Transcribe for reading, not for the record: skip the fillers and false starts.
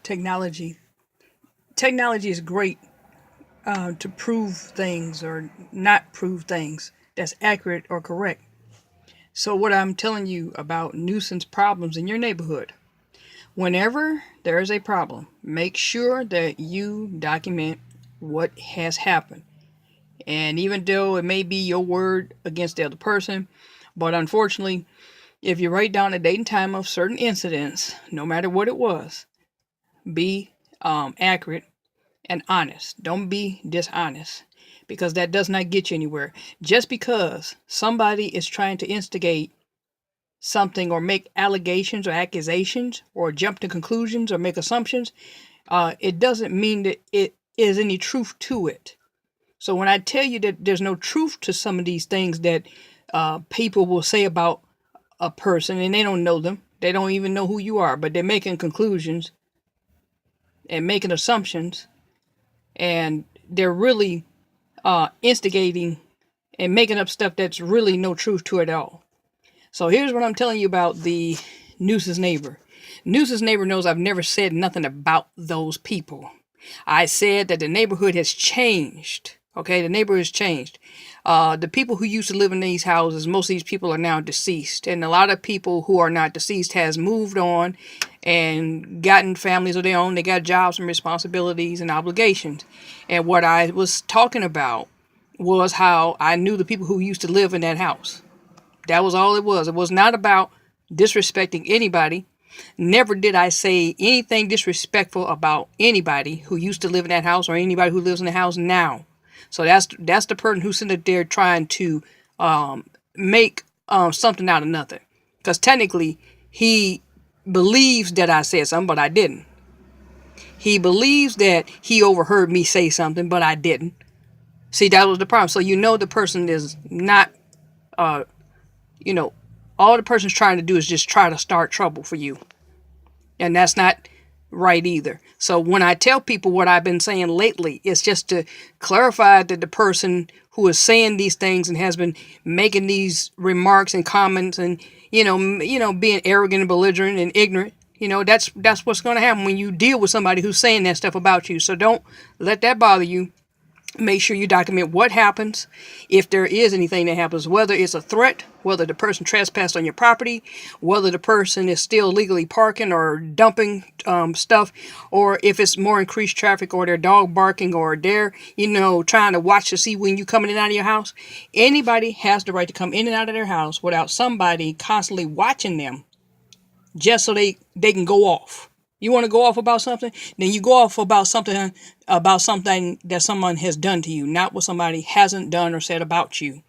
technology. Technology is great to prove things or not prove things that's accurate or correct. So, what I'm telling you about nuisance problems in your neighborhood, whenever there is a problem, make sure that you document what has happened. And even though it may be your word against the other person, but unfortunately, if you write down the date and time of certain incidents, no matter what it was, be accurate and honest. Don't be dishonest because that does not get you anywhere. Just because somebody is trying to instigate something or make allegations or accusations or jump to conclusions or make assumptions, it doesn't mean that it is any truth to it. So when I tell you that there's no truth to some of these things that people will say about a person and they don't know them, they don't even know who you are, but they're making conclusions and making assumptions, and they're really instigating and making up stuff that's really no truth to it at all. So here's what I'm telling you about the nuisance neighbor. Nuisance neighbor knows I've never said nothing about those people. I said that the neighborhood has changed. Okay, the neighborhood has changed. The people who used to live in these houses, most of these people are now deceased. And a lot of people who are not deceased has moved on and gotten families of their own. They got jobs and responsibilities and obligations. And what I was talking about was how I knew the people who used to live in that house. That was all it was. It was not about disrespecting anybody. Never did I say anything disrespectful about anybody who used to live in that house or anybody who lives in the house now. So that's the person who's sitting there trying to make something out of nothing. Because technically, he believes that I said something, but I didn't. He believes that he overheard me say something, but I didn't. See, that was the problem. So you know the person is not, all the person's trying to do is just try to start trouble for you. And that's not right either. So when I tell people what I've been saying lately, it's just to clarify that the person who is saying these things and has been making these remarks and comments and being arrogant and belligerent and ignorant, that's what's going to happen when you deal with somebody who's saying that stuff about you. So don't let that bother you. Make sure you document what happens, if there is anything that happens, whether it's a threat, whether the person trespassed on your property, whether the person is still legally parking or dumping stuff, or if it's more increased traffic or their dog barking or they're, trying to watch to see when you coming in and out of your house. Anybody has the right to come in and out of their house without somebody constantly watching them just so they can go off. You want to go off about something? Then you go off about something that someone has done to you, not what somebody hasn't done or said about you.